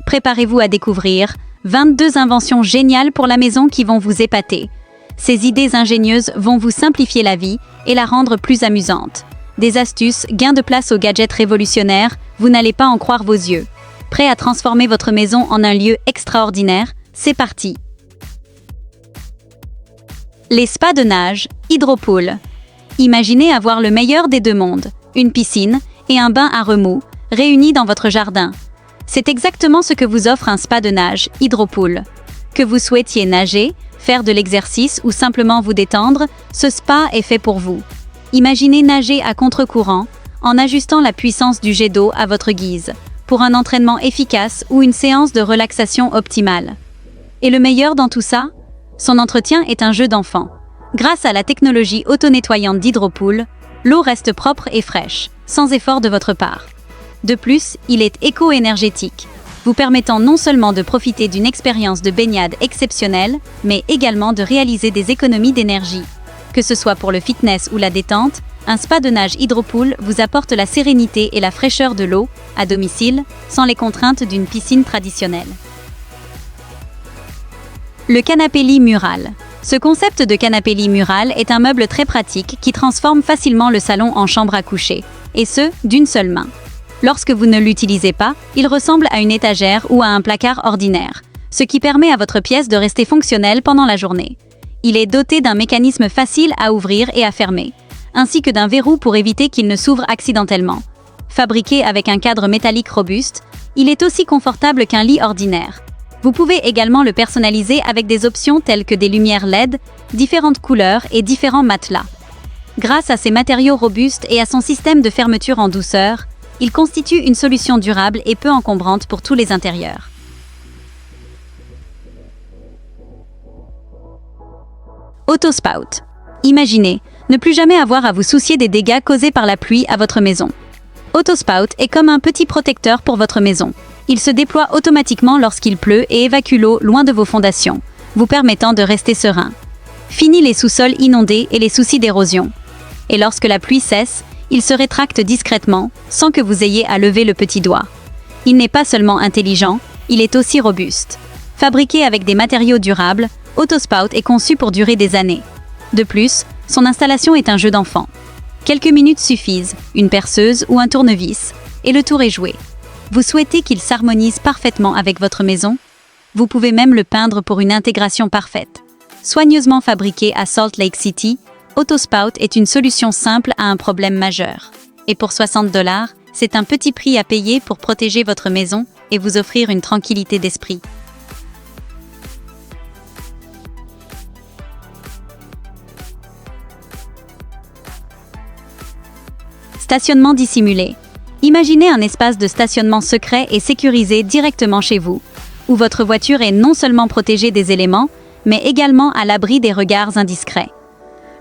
préparez-vous à découvrir 22 inventions géniales pour la maison qui vont vous épater. Ces idées ingénieuses vont vous simplifier la vie et la rendre plus amusante. Des astuces, gains de place aux gadgets révolutionnaires, vous n'allez pas en croire vos yeux. Prêt à transformer votre maison en un lieu extraordinaire? C'est parti! Les spas de nage, Hydropool. Imaginez avoir le meilleur des deux mondes, une piscine et un bain à remous, réunis dans votre jardin. C'est exactement ce que vous offre un spa de nage, Hydropool. Que vous souhaitiez nager, faire de l'exercice ou simplement vous détendre, ce spa est fait pour vous. Imaginez nager à contre-courant, en ajustant la puissance du jet d'eau à votre guise, pour un entraînement efficace ou une séance de relaxation optimale. Et le meilleur dans tout ça? Son entretien est un jeu d'enfant. Grâce à la technologie auto-nettoyante d'Hydropool, l'eau reste propre et fraîche, sans effort de votre part. De plus, il est éco-énergétique, vous permettant non seulement de profiter d'une expérience de baignade exceptionnelle, mais également de réaliser des économies d'énergie. Que ce soit pour le fitness ou la détente, un spa de nage Hydropool vous apporte la sérénité et la fraîcheur de l'eau, à domicile, sans les contraintes d'une piscine traditionnelle. Le canapé-lit mural. Ce concept de canapé-lit mural est un meuble très pratique qui transforme facilement le salon en chambre à coucher, et ce, d'une seule main. Lorsque vous ne l'utilisez pas, il ressemble à une étagère ou à un placard ordinaire, ce qui permet à votre pièce de rester fonctionnelle pendant la journée. Il est doté d'un mécanisme facile à ouvrir et à fermer, ainsi que d'un verrou pour éviter qu'il ne s'ouvre accidentellement. Fabriqué avec un cadre métallique robuste, il est aussi confortable qu'un lit ordinaire. Vous pouvez également le personnaliser avec des options telles que des lumières LED, différentes couleurs et différents matelas. Grâce à ses matériaux robustes et à son système de fermeture en douceur, il constitue une solution durable et peu encombrante pour tous les intérieurs. Autospout. Imaginez, ne plus jamais avoir à vous soucier des dégâts causés par la pluie à votre maison. Autospout est comme un petit protecteur pour votre maison. Il se déploie automatiquement lorsqu'il pleut et évacue l'eau loin de vos fondations, vous permettant de rester serein. Fini les sous-sols inondés et les soucis d'érosion. Et lorsque la pluie cesse, il se rétracte discrètement, sans que vous ayez à lever le petit doigt. Il n'est pas seulement intelligent, il est aussi robuste. Fabriqué avec des matériaux durables, Autospout est conçu pour durer des années. De plus, son installation est un jeu d'enfant. Quelques minutes suffisent, une perceuse ou un tournevis, et le tour est joué. Vous souhaitez qu'il s'harmonise parfaitement avec votre maison? Vous pouvez même le peindre pour une intégration parfaite. Soigneusement fabriqué à Salt Lake City, Autospout est une solution simple à un problème majeur. Et pour 60 $, c'est un petit prix à payer pour protéger votre maison et vous offrir une tranquillité d'esprit. Stationnement dissimulé. Imaginez un espace de stationnement secret et sécurisé directement chez vous, où votre voiture est non seulement protégée des éléments, mais également à l'abri des regards indiscrets.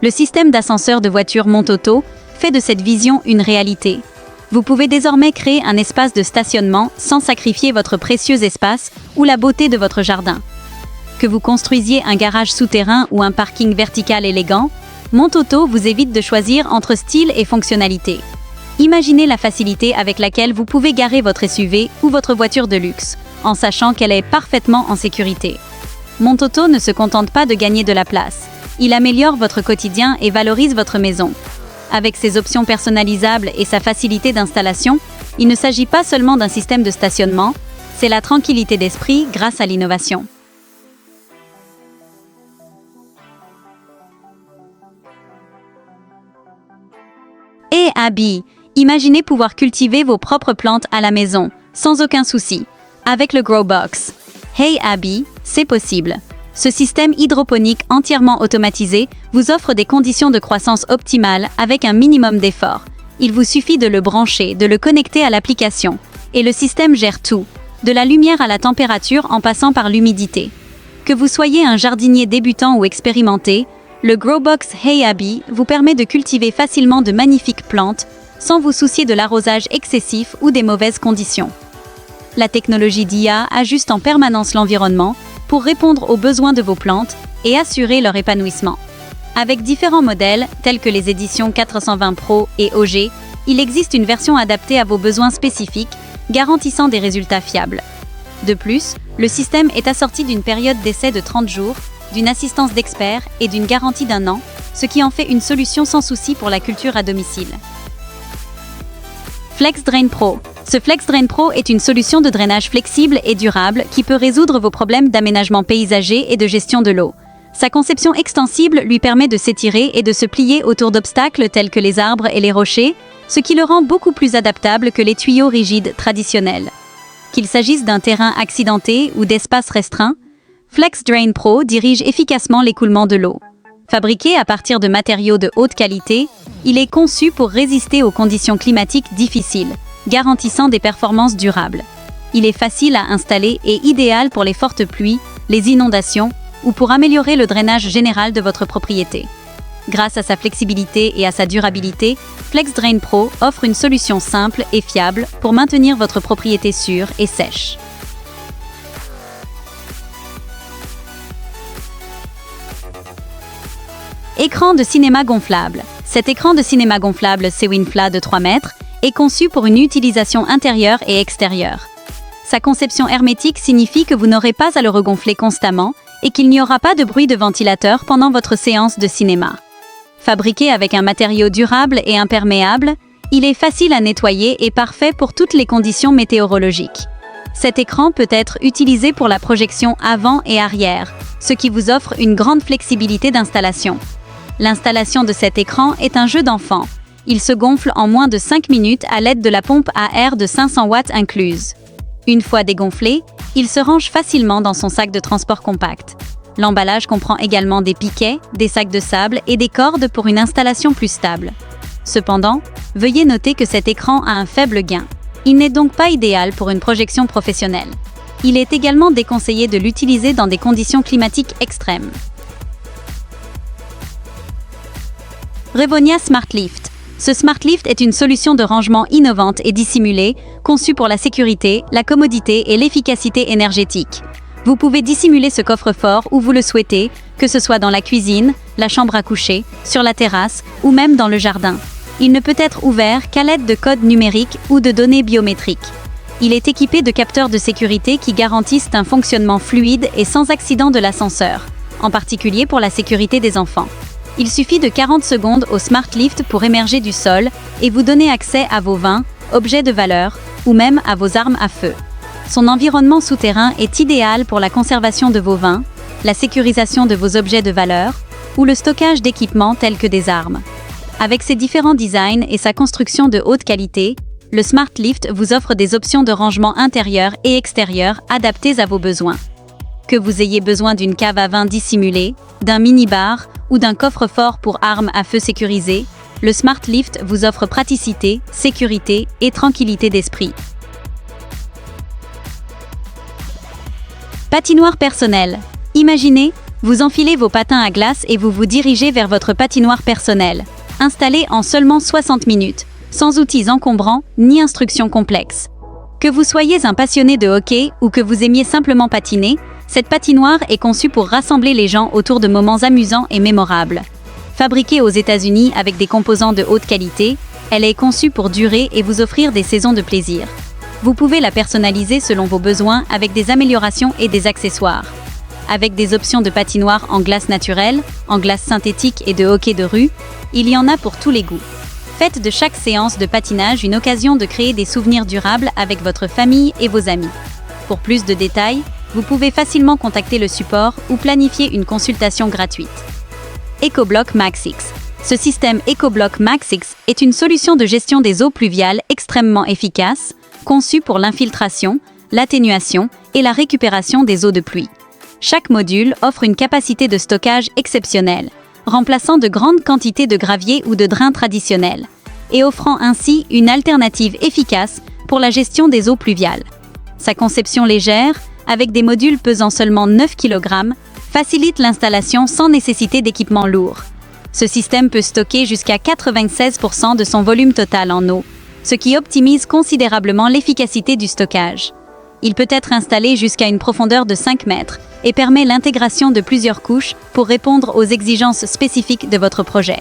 Le système d'ascenseur de voiture Montauto fait de cette vision une réalité. Vous pouvez désormais créer un espace de stationnement sans sacrifier votre précieux espace ou la beauté de votre jardin. Que vous construisiez un garage souterrain ou un parking vertical élégant, Montauto vous évite de choisir entre style et fonctionnalité. Imaginez la facilité avec laquelle vous pouvez garer votre SUV ou votre voiture de luxe, en sachant qu'elle est parfaitement en sécurité. Montauto ne se contente pas de gagner de la place. Il améliore votre quotidien et valorise votre maison. Avec ses options personnalisables et sa facilité d'installation, il ne s'agit pas seulement d'un système de stationnement, c'est la tranquillité d'esprit grâce à l'innovation. Et Abby, imaginez pouvoir cultiver vos propres plantes à la maison, sans aucun souci, avec le Grow Box. Hey Abby, c'est possible. Ce système hydroponique entièrement automatisé vous offre des conditions de croissance optimales avec un minimum d'effort. Il vous suffit de le brancher, de le connecter à l'application, et le système gère tout, de la lumière à la température en passant par l'humidité. Que vous soyez un jardinier débutant ou expérimenté, le Growbox Hey Abby vous permet de cultiver facilement de magnifiques plantes sans vous soucier de l'arrosage excessif ou des mauvaises conditions. La technologie d'IA ajuste en permanence l'environnement pour répondre aux besoins de vos plantes et assurer leur épanouissement. Avec différents modèles, tels que les éditions 420 Pro et OG, il existe une version adaptée à vos besoins spécifiques, garantissant des résultats fiables. De plus, le système est assorti d'une période d'essai de 30 jours, d'une assistance d'experts et d'une garantie d'1 an, ce qui en fait une solution sans souci pour la culture à domicile. Flex Drain Pro. Ce Flex Drain Pro est une solution de drainage flexible et durable qui peut résoudre vos problèmes d'aménagement paysager et de gestion de l'eau. Sa conception extensible lui permet de s'étirer et de se plier autour d'obstacles tels que les arbres et les rochers, ce qui le rend beaucoup plus adaptable que les tuyaux rigides traditionnels. Qu'il s'agisse d'un terrain accidenté ou d'espaces restreints, Flex Drain Pro dirige efficacement l'écoulement de l'eau. Fabriqué à partir de matériaux de haute qualité, il est conçu pour résister aux conditions climatiques difficiles, garantissant des performances durables. Il est facile à installer et idéal pour les fortes pluies, les inondations ou pour améliorer le drainage général de votre propriété. Grâce à sa flexibilité et à sa durabilité, Flex Drain Pro offre une solution simple et fiable pour maintenir votre propriété sûre et sèche. Écran de cinéma gonflable. Cet écran de cinéma gonflable Sewinfla de 3 mètres est conçu pour une utilisation intérieure et extérieure. Sa conception hermétique signifie que vous n'aurez pas à le regonfler constamment et qu'il n'y aura pas de bruit de ventilateur pendant votre séance de cinéma. Fabriqué avec un matériau durable et imperméable, il est facile à nettoyer et parfait pour toutes les conditions météorologiques. Cet écran peut être utilisé pour la projection avant et arrière, ce qui vous offre une grande flexibilité d'installation. L'installation de cet écran est un jeu d'enfant. Il se gonfle en moins de 5 minutes à l'aide de la pompe à air de 500 watts incluse. Une fois dégonflé, il se range facilement dans son sac de transport compact. L'emballage comprend également des piquets, des sacs de sable et des cordes pour une installation plus stable. Cependant, veuillez noter que cet écran a un faible gain. Il n'est donc pas idéal pour une projection professionnelle. Il est également déconseillé de l'utiliser dans des conditions climatiques extrêmes. Revonia Smart Lift. Ce Smart Lift est une solution de rangement innovante et dissimulée, conçue pour la sécurité, la commodité et l'efficacité énergétique. Vous pouvez dissimuler ce coffre-fort où vous le souhaitez, que ce soit dans la cuisine, la chambre à coucher, sur la terrasse ou même dans le jardin. Il ne peut être ouvert qu'à l'aide de codes numériques ou de données biométriques. Il est équipé de capteurs de sécurité qui garantissent un fonctionnement fluide et sans accident de l'ascenseur, en particulier pour la sécurité des enfants. Il suffit de 40 secondes au Smart Lift pour émerger du sol et vous donner accès à vos vins, objets de valeur ou même à vos armes à feu. Son environnement souterrain est idéal pour la conservation de vos vins, la sécurisation de vos objets de valeur ou le stockage d'équipements tels que des armes. Avec ses différents designs et sa construction de haute qualité, le Smart Lift vous offre des options de rangement intérieur et extérieur adaptées à vos besoins. Que vous ayez besoin d'une cave à vin dissimulée, d'un mini-bar ou d'un coffre-fort pour armes à feu sécurisées, le Smart Lift vous offre praticité, sécurité et tranquillité d'esprit. Patinoire personnelle. Imaginez, vous enfilez vos patins à glace et vous vous dirigez vers votre patinoire personnelle, installée en seulement 60 minutes, sans outils encombrants ni instructions complexes. Que vous soyez un passionné de hockey ou que vous aimiez simplement patiner, cette patinoire est conçue pour rassembler les gens autour de moments amusants et mémorables. Fabriquée aux États-Unis avec des composants de haute qualité, elle est conçue pour durer et vous offrir des saisons de plaisir. Vous pouvez la personnaliser selon vos besoins avec des améliorations et des accessoires. Avec des options de patinoire en glace naturelle, en glace synthétique et de hockey de rue, il y en a pour tous les goûts. Faites de chaque séance de patinage une occasion de créer des souvenirs durables avec votre famille et vos amis. Pour plus de détails, vous pouvez facilement contacter le support ou planifier une consultation gratuite. EcoBlock Max X. Ce système EcoBlock Max X est une solution de gestion des eaux pluviales extrêmement efficace, conçue pour l'infiltration, l'atténuation et la récupération des eaux de pluie. Chaque module offre une capacité de stockage exceptionnelle, remplaçant de grandes quantités de gravier ou de drains traditionnels, et offrant ainsi une alternative efficace pour la gestion des eaux pluviales. Sa conception légère, avec des modules pesant seulement 9 kg, facilite l'installation sans nécessité d'équipement lourd. Ce système peut stocker jusqu'à 96% de son volume total en eau, ce qui optimise considérablement l'efficacité du stockage. Il peut être installé jusqu'à une profondeur de 5 mètres et permet l'intégration de plusieurs couches pour répondre aux exigences spécifiques de votre projet.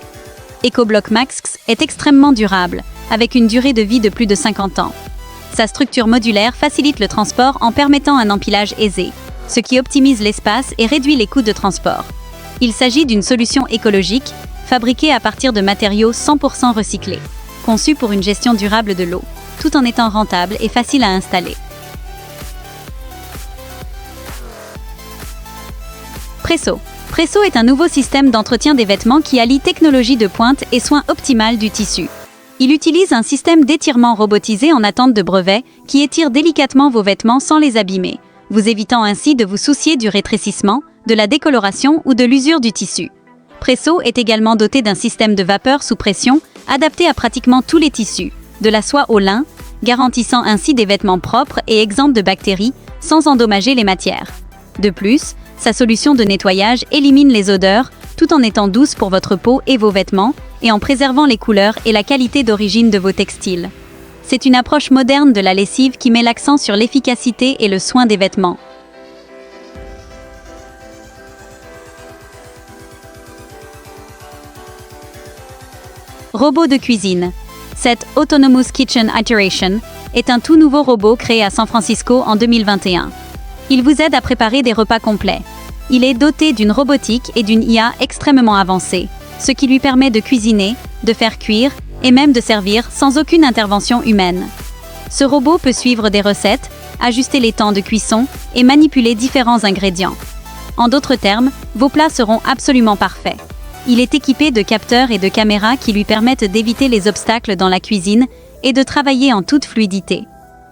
EcoBlock Max est extrêmement durable, avec une durée de vie de plus de 50 ans. Sa structure modulaire facilite le transport en permettant un empilage aisé, ce qui optimise l'espace et réduit les coûts de transport. Il s'agit d'une solution écologique, fabriquée à partir de matériaux 100% recyclés, conçue pour une gestion durable de l'eau, tout en étant rentable et facile à installer. Presso. Presso est un nouveau système d'entretien des vêtements qui allie technologie de pointe et soin optimal du tissu. Il utilise un système d'étirement robotisé en attente de brevet qui étire délicatement vos vêtements sans les abîmer, vous évitant ainsi de vous soucier du rétrécissement, de la décoloration ou de l'usure du tissu. Presso est également doté d'un système de vapeur sous pression adapté à pratiquement tous les tissus, de la soie au lin, garantissant ainsi des vêtements propres et exempts de bactéries sans endommager les matières. De plus, sa solution de nettoyage élimine les odeurs tout en étant douce pour votre peau et vos vêtements et en préservant les couleurs et la qualité d'origine de vos textiles. C'est une approche moderne de la lessive qui met l'accent sur l'efficacité et le soin des vêtements. Robot de cuisine. Cette Autonomous Kitchen Iteration est un tout nouveau robot créé à San Francisco en 2021. Il vous aide à préparer des repas complets. Il est doté d'une robotique et d'une IA extrêmement avancée, ce qui lui permet de cuisiner, de faire cuire et même de servir sans aucune intervention humaine. Ce robot peut suivre des recettes, ajuster les temps de cuisson et manipuler différents ingrédients. En d'autres termes, vos plats seront absolument parfaits. Il est équipé de capteurs et de caméras qui lui permettent d'éviter les obstacles dans la cuisine et de travailler en toute fluidité.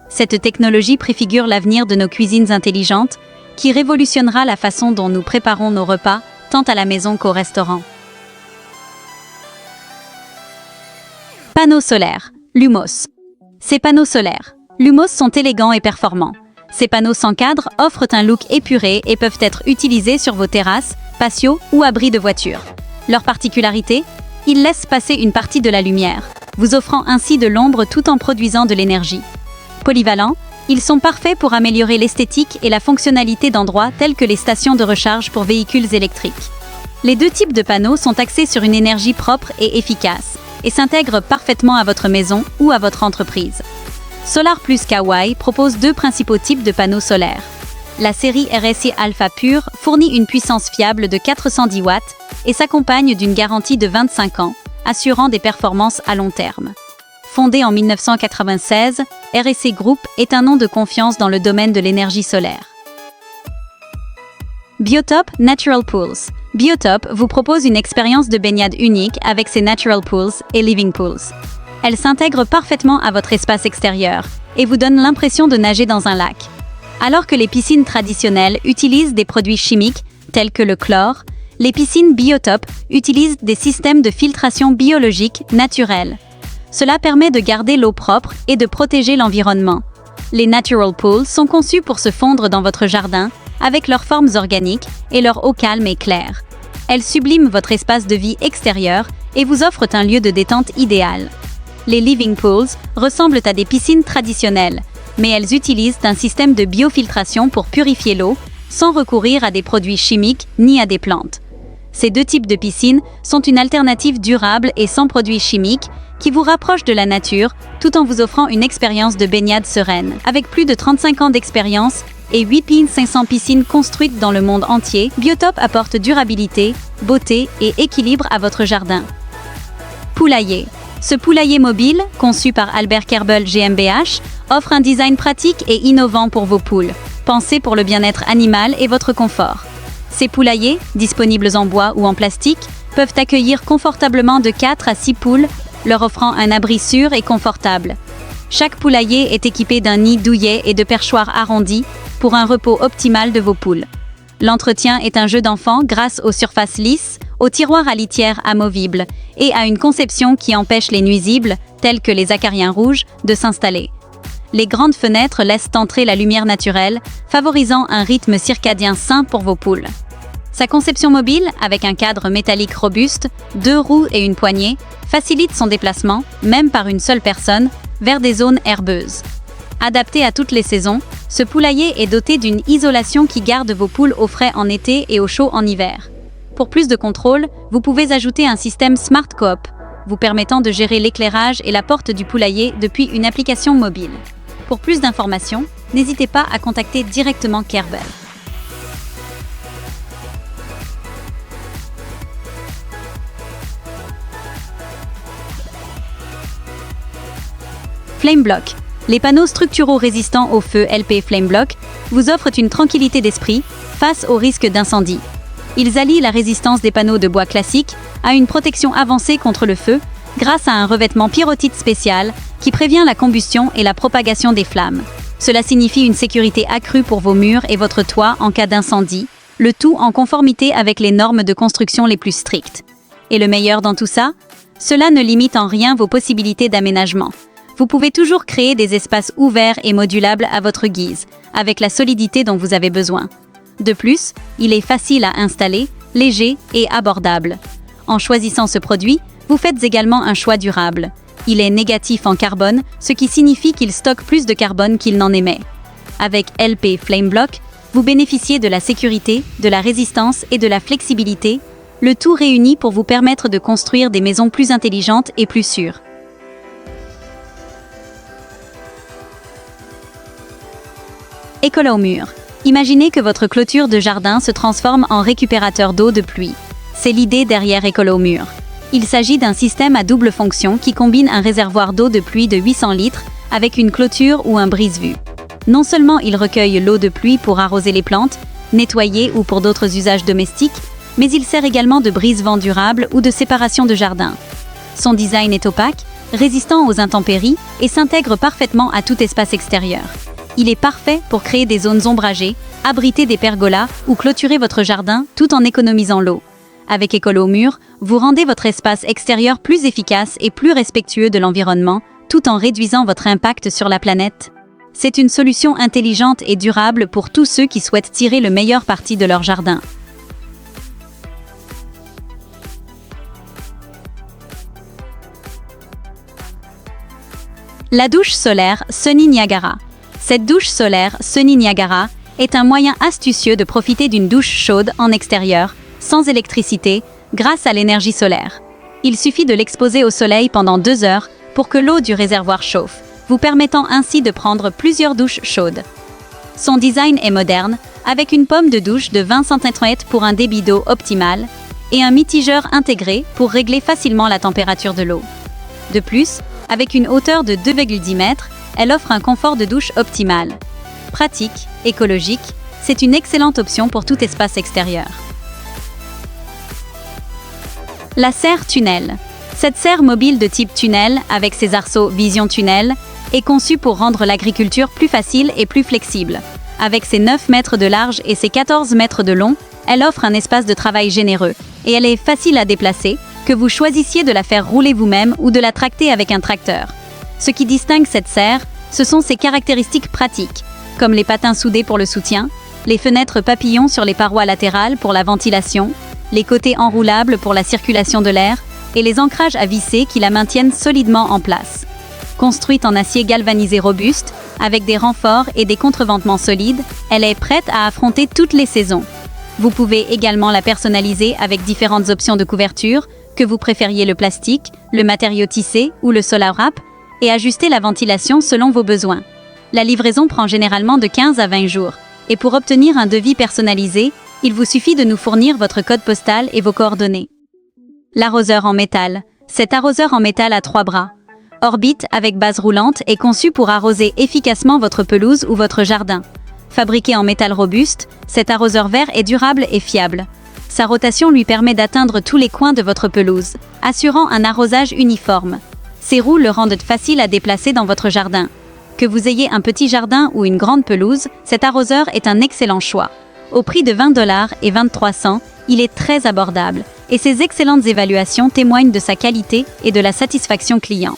Cette technologie préfigure l'avenir de nos cuisines intelligentes, qui révolutionnera la façon dont nous préparons nos repas, tant à la maison qu'au restaurant. Panneaux solaires. Lumos. Ces panneaux solaires. Lumos sont élégants et performants. Ces panneaux sans cadre offrent un look épuré et peuvent être utilisés sur vos terrasses, patios ou abris de voitures. Leur particularité ? Ils laissent passer une partie de la lumière, vous offrant ainsi de l'ombre tout en produisant de l'énergie. Polyvalents, ils sont parfaits pour améliorer l'esthétique et la fonctionnalité d'endroits tels que les stations de recharge pour véhicules électriques. Les deux types de panneaux sont axés sur une énergie propre et efficace et s'intègrent parfaitement à votre maison ou à votre entreprise. Solar Plus Kauai propose deux principaux types de panneaux solaires. La série RSI Alpha Pure fournit une puissance fiable de 410 watts et s'accompagne d'une garantie de 25 ans, assurant des performances à long terme. Fondé en 1996, RSC Group est un nom de confiance dans le domaine de l'énergie solaire. Biotop Natural Pools. Biotop vous propose une expérience de baignade unique avec ses Natural Pools et Living Pools. Elle s'intègre parfaitement à votre espace extérieur et vous donne l'impression de nager dans un lac. Alors que les piscines traditionnelles utilisent des produits chimiques tels que le chlore, les piscines Biotop utilisent des systèmes de filtration biologique naturels. Cela permet de garder l'eau propre et de protéger l'environnement. Les Natural Pools sont conçus pour se fondre dans votre jardin avec leurs formes organiques et leur eau calme et claire. Elles subliment votre espace de vie extérieur et vous offrent un lieu de détente idéal. Les Living Pools ressemblent à des piscines traditionnelles, mais elles utilisent un système de biofiltration pour purifier l'eau sans recourir à des produits chimiques ni à des plantes. Ces deux types de piscines sont une alternative durable et sans produits chimiques qui vous rapproche de la nature tout en vous offrant une expérience de baignade sereine. Avec plus de 35 ans d'expérience et 8500 piscines construites dans le monde entier, Biotop apporte durabilité, beauté et équilibre à votre jardin. Poulailler. Ce poulailler mobile, conçu par Albert Kerbel GmbH, offre un design pratique et innovant pour vos poules, pensé pour le bien-être animal et votre confort. Ces poulaillers, disponibles en bois ou en plastique, peuvent accueillir confortablement de 4 à 6 poules, leur offrant un abri sûr et confortable. Chaque poulailler est équipé d'un nid douillet et de perchoirs arrondis pour un repos optimal de vos poules. L'entretien est un jeu d'enfant grâce aux surfaces lisses, aux tiroirs à litière amovibles et à une conception qui empêche les nuisibles, tels que les acariens rouges, de s'installer. Les grandes fenêtres laissent entrer la lumière naturelle, favorisant un rythme circadien sain pour vos poules. Sa conception mobile, avec un cadre métallique robuste, 2 roues et une poignée, facilite son déplacement, même par une seule personne, vers des zones herbeuses. Adapté à toutes les saisons, ce poulailler est doté d'une isolation qui garde vos poules au frais en été et au chaud en hiver. Pour plus de contrôle, vous pouvez ajouter un système Smart Coop, vous permettant de gérer l'éclairage et la porte du poulailler depuis une application mobile. Pour plus d'informations, n'hésitez pas à contacter directement Kerbel. FlameBlock. Les panneaux structuraux résistants au feu LP FlameBlock vous offrent une tranquillité d'esprit face au risque d'incendie. Ils allient la résistance des panneaux de bois classiques à une protection avancée contre le feu grâce à un revêtement pyrotite spécial qui prévient la combustion et la propagation des flammes. Cela signifie une sécurité accrue pour vos murs et votre toit en cas d'incendie, le tout en conformité avec les normes de construction les plus strictes. Et le meilleur dans tout ça, cela ne limite en rien vos possibilités d'aménagement. Vous pouvez toujours créer des espaces ouverts et modulables à votre guise, avec la solidité dont vous avez besoin. De plus, il est facile à installer, léger et abordable. En choisissant ce produit, vous faites également un choix durable. Il est négatif en carbone, ce qui signifie qu'il stocke plus de carbone qu'il n'en émet. Avec LP FlameBlock, vous bénéficiez de la sécurité, de la résistance et de la flexibilité, le tout réuni pour vous permettre de construire des maisons plus intelligentes et plus sûres. Écolo-Mur. Imaginez que votre clôture de jardin se transforme en récupérateur d'eau de pluie. C'est l'idée derrière Écolo-Mur. Il s'agit d'un système à double fonction qui combine un réservoir d'eau de pluie de 800 litres avec une clôture ou un brise-vue. Non seulement il recueille l'eau de pluie pour arroser les plantes, nettoyer ou pour d'autres usages domestiques, mais il sert également de brise-vent durable ou de séparation de jardin. Son design est opaque, résistant aux intempéries et s'intègre parfaitement à tout espace extérieur. Il est parfait pour créer des zones ombragées, abriter des pergolas ou clôturer votre jardin tout en économisant l'eau. Avec Écolo-Mur, vous rendez votre espace extérieur plus efficace et plus respectueux de l'environnement, tout en réduisant votre impact sur la planète. C'est une solution intelligente et durable pour tous ceux qui souhaitent tirer le meilleur parti de leur jardin. La douche solaire Sunny Niagara. Cette douche solaire Sunny Niagara est un moyen astucieux de profiter d'une douche chaude en extérieur, sans électricité, grâce à l'énergie solaire. Il suffit de l'exposer au soleil pendant 2 heures pour que l'eau du réservoir chauffe, vous permettant ainsi de prendre plusieurs douches chaudes. Son design est moderne, avec une pomme de douche de 20 cm pour un débit d'eau optimal et un mitigeur intégré pour régler facilement la température de l'eau. De plus, avec une hauteur de 2,10 mètres, elle offre un confort de douche optimal. Pratique, écologique, c'est une excellente option pour tout espace extérieur. La serre tunnel. Cette serre mobile de type tunnel, avec ses arceaux Vision Tunnel, est conçue pour rendre l'agriculture plus facile et plus flexible. Avec ses 9 mètres de large et ses 14 mètres de long, elle offre un espace de travail généreux et elle est facile à déplacer, que vous choisissiez de la faire rouler vous-même ou de la tracter avec un tracteur. Ce qui distingue cette serre, ce sont ses caractéristiques pratiques, comme les patins soudés pour le soutien, les fenêtres papillons sur les parois latérales pour la ventilation, les côtés enroulables pour la circulation de l'air et les ancrages à visser qui la maintiennent solidement en place. Construite en acier galvanisé robuste, avec des renforts et des contreventements solides, elle est prête à affronter toutes les saisons. Vous pouvez également la personnaliser avec différentes options de couverture, que vous préfériez le plastique, le matériau tissé ou le solar wrap, et ajuster la ventilation selon vos besoins. La livraison prend généralement de 15 à 20 jours, et pour obtenir un devis personnalisé, il vous suffit de nous fournir votre code postal et vos coordonnées. L'arroseur en métal. Cet arroseur en métal a 3 bras. Orbite avec base roulante est conçu pour arroser efficacement votre pelouse ou votre jardin. Fabriqué en métal robuste, cet arroseur vert est durable et fiable. Sa rotation lui permet d'atteindre tous les coins de votre pelouse, assurant un arrosage uniforme. Ses roues le rendent facile à déplacer dans votre jardin. Que vous ayez un petit jardin ou une grande pelouse, cet arroseur est un excellent choix. Au prix de $20 et $2300, il est très abordable et ses excellentes évaluations témoignent de sa qualité et de la satisfaction client.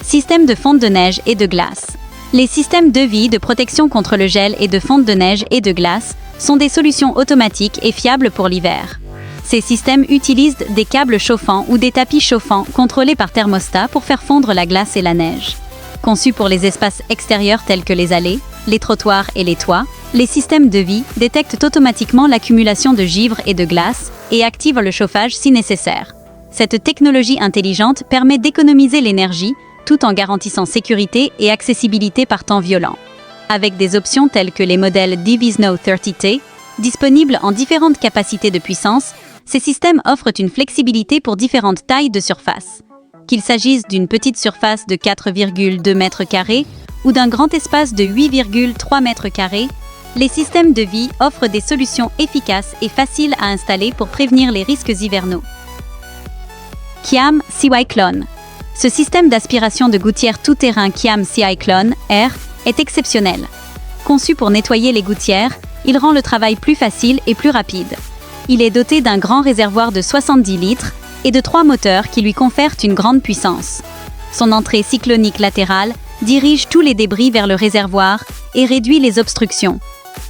Système de fonte de neige et de glace. Les systèmes DeVy de protection contre le gel et de fonte de neige et de glace sont des solutions automatiques et fiables pour l'hiver. Ces systèmes utilisent des câbles chauffants ou des tapis chauffants contrôlés par thermostat pour faire fondre la glace et la neige. Conçus pour les espaces extérieurs tels que les allées, les trottoirs et les toits, les systèmes DeVy détectent automatiquement l'accumulation de givre et de glace et activent le chauffage si nécessaire. Cette technologie intelligente permet d'économiser l'énergie tout en garantissant sécurité et accessibilité par temps violent. Avec des options telles que les modèles Divisno 30T, disponibles en différentes capacités de puissance, ces systèmes offrent une flexibilité pour différentes tailles de surface. Qu'il s'agisse d'une petite surface de 4,2 m² ou d'un grand espace de 8,3 m², les systèmes de vie offrent des solutions efficaces et faciles à installer pour prévenir les risques hivernaux. Kiam Cyclone. Ce système d'aspiration de gouttières tout-terrain Kiam Cyclone R est exceptionnel. Conçu pour nettoyer les gouttières, il rend le travail plus facile et plus rapide. Il est doté d'un grand réservoir de 70 litres et de 3 moteurs qui lui confèrent une grande puissance. Son entrée cyclonique latérale dirige tous les débris vers le réservoir et réduit les obstructions.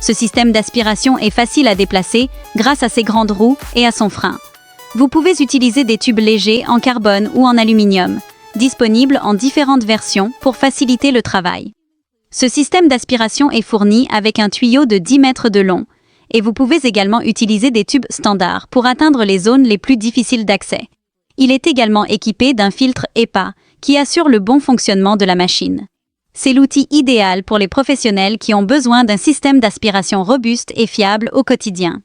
Ce système d'aspiration est facile à déplacer grâce à ses grandes roues et à son frein. Vous pouvez utiliser des tubes légers en carbone ou en aluminium, disponibles en différentes versions pour faciliter le travail. Ce système d'aspiration est fourni avec un tuyau de 10 mètres de long, et vous pouvez également utiliser des tubes standards pour atteindre les zones les plus difficiles d'accès. Il est également équipé d'un filtre HEPA qui assure le bon fonctionnement de la machine. C'est l'outil idéal pour les professionnels qui ont besoin d'un système d'aspiration robuste et fiable au quotidien.